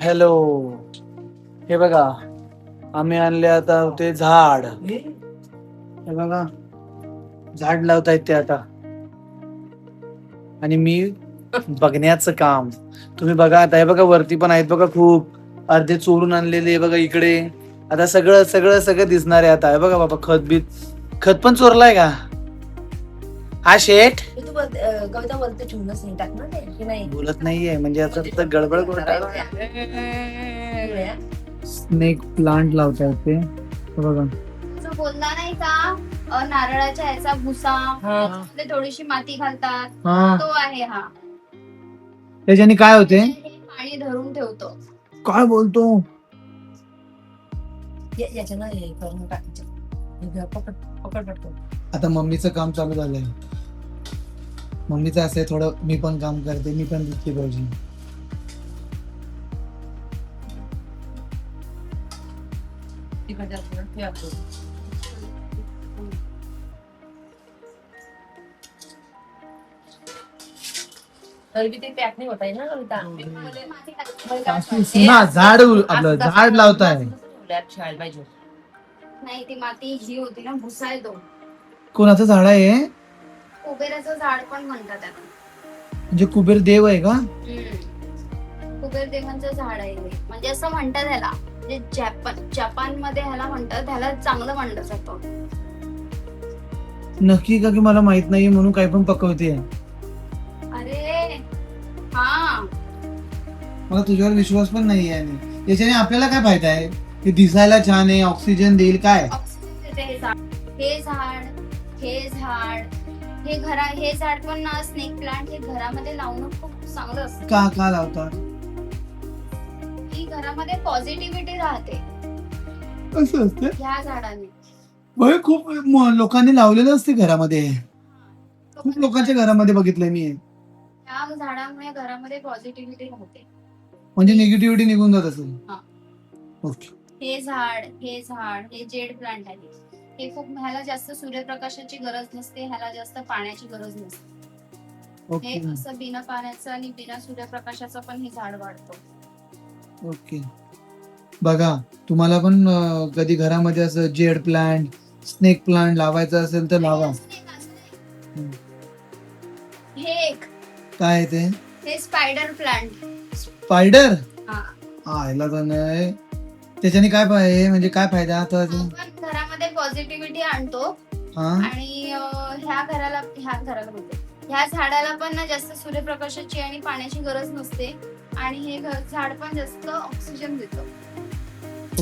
Hello, हे बघा आम्ही आणले आता ते झाड. हे बघा झाड लावतायत ते आता, आणि मी बघण्याचं काम. तुम्ही बघा आता, हे बघा वरती पण आहेत बघा खूप, अर्धे चोरून आणलेले बघा इकडे. आता सगळं सगळं सगळं दिसणार आहे आता. हे बघा बाबा खत पण चोरलाय का हा शेठ? तू कविता बोलते ठेवूनच नाही टाकणार ते की नाही बोलत नाहीये म्हणजे आता फक्त गडबड करतात. स्नेक प्लांट लावतायत ते, हे बघा. जो बोलला नाही का नारळाच्या ह्याचा भुसा, ते थोडीशी माती घालतात, हा, तो आहे हा. त्याच्याने काय होते? हे पाणी धरून ठेवतो. काय बोलतो? याच्यानं हे करून टाकायचं. पकड पकड पटकन. आता मम्मीचं काम चालू झालंय. मम्मीचं असं आहे थोडं, मी पण काम करते, मी पण दिसते पाहिजे. तिकडच्या पुढे ठेवा तो. तरी बी ते पॅक नाही होत आहे ना कविता. माती घालतो. सुना झाड आपलं झाड लावताय. खेळायला पाहिजे. नाही ती माती ही होती ना, भुसा आहे तो. कोणाचं झाड आहे? कुबेराचं झाड पण म्हणतात त्याला. म्हणजे कुबेर देव आहे का? कुबेर देवांचं झाड आहे हे. म्हणजे असं म्हणतात ह्याला, म्हणजे जपान मध्ये ह्याला म्हणतात, ह्याला चांगलं मानलं जातं. नक्की का? की मला माहित नाहीये म्हणून काय पण पकवते. अरे हा, मला तुझ्यावर विश्वास पण नाहीये. आणि याच्याने आपल्याला काय फायदा आहे? ते दिसायला छान आहे, ऑक्सिजन देईल, काय? ऑक्सिजन देते हे झाड. हे झाड, हे झाड, हे झाड पण ना, स्नेक प्लांट हे घरामध्ये लावणं खूप चांगलं असतं. का लावतात? ही घरामध्ये पॉझिटिव्हिटी राहते असं असतं? ह्या झाडाने. खूप लोकांनी लावलेलं असते घरामध्ये. खूप लोकांच्या घरामध्ये बघितलंय मी. ह्या झाडामुळे घरामध्ये पॉझिटिव्हिटी राहते. म्हणजे निगेटिव्हिटी निघून जात असेल. हा. ओके. हे झाड, हे जेड प्लांट आहे. हे खूप, ह्याला जास्त सूर्यप्रकाशाची गरज नसते, ह्याला जास्त पाण्याची गरज नसते. हे ओके. असं बिना पाण्याचं आणि बिना सूर्यप्रकाशाचं पण हे झाड वाढतं. ओके. बघा, तुम्हाला पण कधी घरामध्ये असं जेड प्लांट, स्नेक प्लांट लावायचं असेल तर लावा. हे एक, काय आहे ते? हे स्पायडर प्लांट. स्पायडर? हा, ह्याला तर नाही. त्याच्याने काय पाहिजे, म्हणजे काय फायदा आता? आपण घरामध्ये पॉझिटिव्हिटी आणतो. हा, आणि ह्या घराला बोलते, ह्या झाडाला पण ना जास्त सूर्यप्रकाशाची आणि पाण्याची गरज नसते, आणि हे झाड पण जास्त ऑक्सिजन देतं.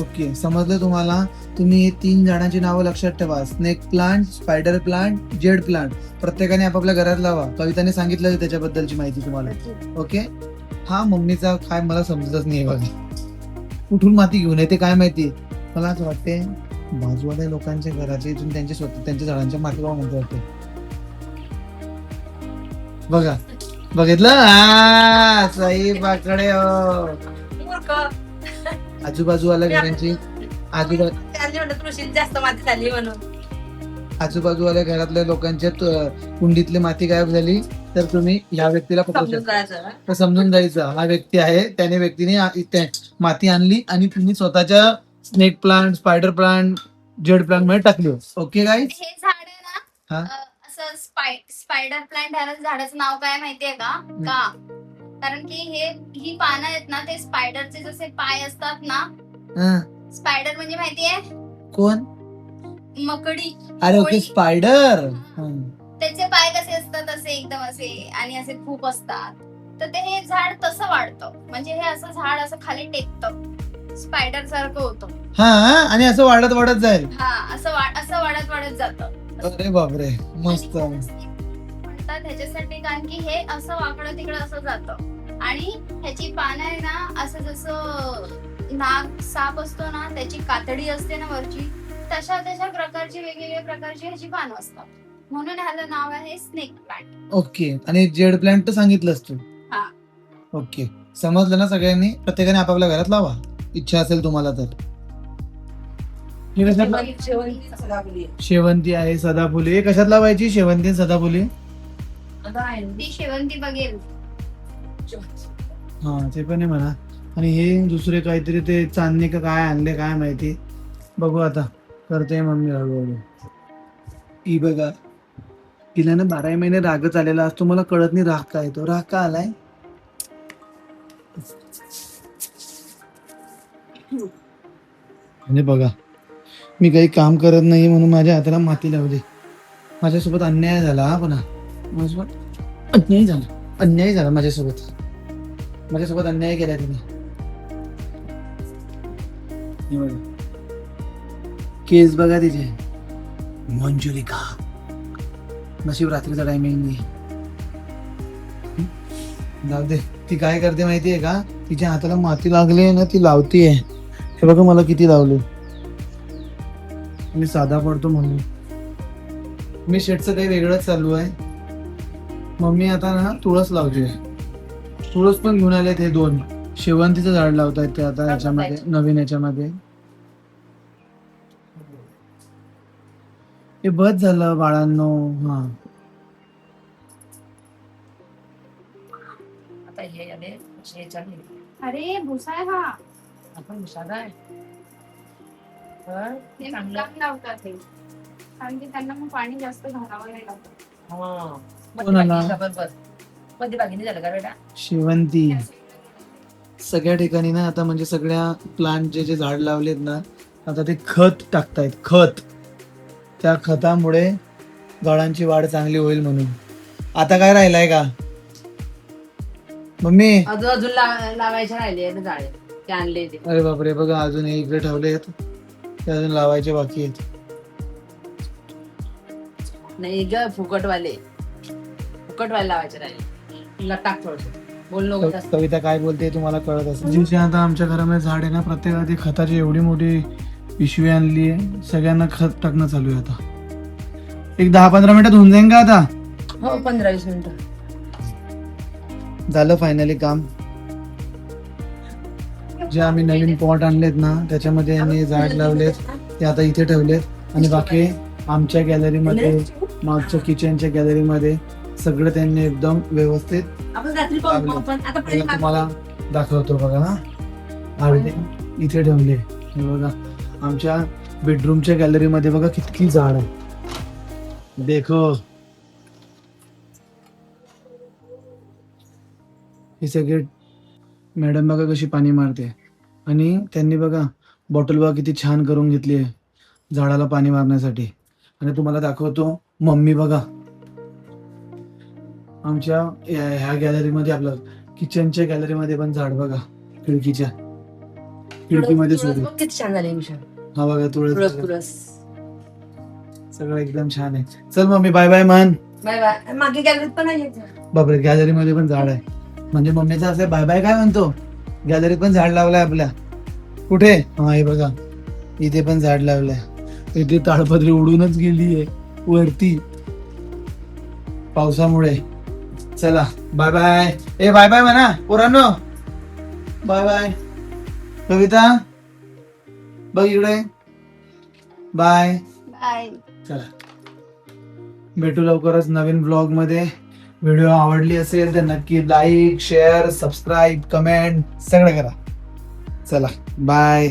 ओके, समजलं तुम्हाला. तुम्ही हे 3 झाडांची नावं लक्षात ठेवा: snake plant, spider plant, jade plant. प्रत्येकाने आपापल्या घरात लावा. कविताने सांगितलं त्याच्याबद्दलची माहिती तुम्हाला. ओके. हा मम्मीचा काय मला समजतच नाही बघा. कुठून माती घेऊन येते काय माहिती. मला असं वाटते बाजूवाल्या लोकांच्या घराचे इथून त्यांच्या झाडांच्या मातीला म्हणतो वाटते. बघा, बघितलं? हा, सही पकडे हो. मूर्ख. आजूबाजूवाल्या घरांची त्यांनी म्हणलं तुळशीत जास्त माती झाली म्हणून. आजूबाजूवाल्या घरातल्या लोकांच्या कुंडीतली माती गायब झाली तर तुम्ही ह्या व्यक्तीला पकडू समजून शकता. जायचं ना. तर समजून जायचं हा व्यक्ती आहे, त्याने व्यक्तीने माती आणली आणि तुम्ही स्वतःच्या snake plant, spider plant, jade plant मध्ये टाकली. Okay guys? हे झाड आहे ना, हा. असं स्पायडर प्लांट, ह्याला झाडाचं नाव काय माहितीये का? कारण की ही पानं आहेत ना, ते स्पायडरचे जसे पाय असतात ना. स्पायडर म्हणजे माहितीये? कोण? मकडी. अरे ओके, स्पायडर. त्याचे पाय कसे असतात, असे एकदम असे, आणि असे खूप असतात. तर ते हे झाड तसं वाढतं, म्हणजे हे असं झाड असं खाली टेकतं, स्पायडर सारखं होतं. हा, आणि असं वाढत वाढत जाईल. हा, असं वाढत वाढत जातं. अरे बापरे, मस्त. म्हणतात ह्याच्यासाठी, कारण की हे असं वाकडं तिकडं असं जातं, आणि ह्याची पानं आहे ना, असं जसं नाग साप असतो ना, त्याची कातडी असते ना वरची, तशा प्रकारची वेगवेगळ्या प्रकारची ह्याची पानं असतात, म्हणून ह्याला नाव आहे स्नेक प्लांट. ओके. आणि जेड प्लांट तर सांगितलंस तू. हा. ओके, समजलं ना सगळ्यांनी? प्रत्येकाने आपापल्या घरात लावा, इच्छा असेल तुम्हाला तर. शेवंती आहे, सदाफुली. कशात लावायची शेवंती, सदाफुली? ती शेवंती बघेल. हा, ते पण आहे म्हणा. आणि हे दुसरे काहीतरी ते चांदणी का काय आणले काय माहिती. बघू आता करते मम्मी हळूहळू. ही बघा तिला ना 12 महिने रागच आलेला असतो. मला कळत नाही राग का येतो. राग का आलाय? म्हणजे बघा मी काही काम करत नाही म्हणून माझ्या हाताला माती लावली. माझ्यासोबत अन्याय झाला हा. पण माझ्यासोबत अन्याय झाला माझ्यासोबत अन्याय केला तिने. हे बघा. केस बघा तिचे. मंजुलिका. नशीब रात्रीचा टायमिंग नाही. जाऊ दे. ती काय करते माहितीये का? तिच्या हाताला माती लागली ना ती लावतीये. हे बघा मला किती लावले. मी साधा पडतो म्हणून. मी शेटचं काही वेगळंच चालू आहे. मम्मी आता ना तुळस लावते. तुळस पण घेऊन आले ते 2 शेवंतीचं झाड लावतायत ते आता याच्यामध्ये नवीन याच्यामध्ये. हे बस झालं बाळांनो. हा आता हे आले हे चालले अरे भुसा आहे हा. आपण विषादा आहे तर ते चांगलं. मुलांना लावतात ते. कारण की त्यांना मग पाणी जास्त घालावं नाही लागत. बरोबर मध्यभागी झालं का बेटा? शेवंती सगळ्या ठिकाणी ना आता म्हणजे सगळ्या प्लांट जे झाड लावलेत ना आता ते खत टाकतायत. खत. त्या खतामुळे झाडांची वाढ चांगली होईल म्हणून. आता काय राहिलंय का मम्मी? अजून लावायचे राहिले ना झाडे ते आणले ते. अरे बापरे बघा अजून हे इकडे ठेवलेत. ते अजून लावायचे बाकी आहेत. नाही ग फुकटवाले लावायचे राहिले. तुला टाक थोडस बोल नको जास्त. कविता काय बोलते तुम्हाला कळत असेल. जिथे आता आमच्या घरामध्ये झाड आहे ना प्रत्येकाला ती खताची एवढी मोठी पिशवी आणली आहे. सगळ्यांना खत टाकणं चालू आहे आता. एक 10-15 मिनिटात होऊन जाईन का आता? हो 15-20 मिनिटं झालं फायनली काम. जे आम्ही नवीन पॉट आणलेत ना त्याच्यामध्ये यांनी झाड लावलेत ते आता इथे ठेवलेत. आणि बाकी आमच्या गॅलरीमध्ये मागच्या किचनच्या गॅलरीमध्ये सगळं त्यांनी एकदम व्यवस्थित आपण रात्री पाहू. आपण आता मला तुम्हाला दाखवतो बघा ना. अर्धे इथे ठेवले. हे बघा आमच्या बेडरूमच्या गॅलरीमध्ये बघा किती झाड आहे. देखो हे सगळे मॅडम बघा कशी पाणी मारते. आणि त्यांनी बघा बॉटल बघा किती छान करून घेतली आहे झाडाला पाणी मारण्यासाठी. आणि तुम्हाला दाखवतो मम्मी बघा आमच्या ह्या गॅलरीमध्ये आपलं किचनच्या गॅलरीमध्ये पण झाड बघा. खिडकीमध्ये सोडून. किती छान झाले विषय. हा बघा तुळस तुळस सगळं एकदम छान आहे. चल मम्मी बाय बाय म्हण. Bye bye. मागे गॅलरीत पण आहे. बापरे गॅलरीमध्ये पण झाड आहे. म्हणजे मम्मीचा असं बाय बाय काय म्हणतो. गॅलरीत पण झाड लावलंय आपल्या. कुठे? हा हे बघा इथे पण झाड लावलंय. इथे ताडपत्री उडूनच गेलीये वरती पावसामुळे. चला बाय बाय. ए बाय बाय म्हणा पोरांनो. Bye bye. कविता बघ इकडे. बाय. बाय. चला भेटू लवकरच नवीन ब्लॉग मध्ये. व्हिडिओ आवडली असेल तर नक्की लाईक शेअर सबस्क्राईब कमेंट सगळं करा. चला बाय.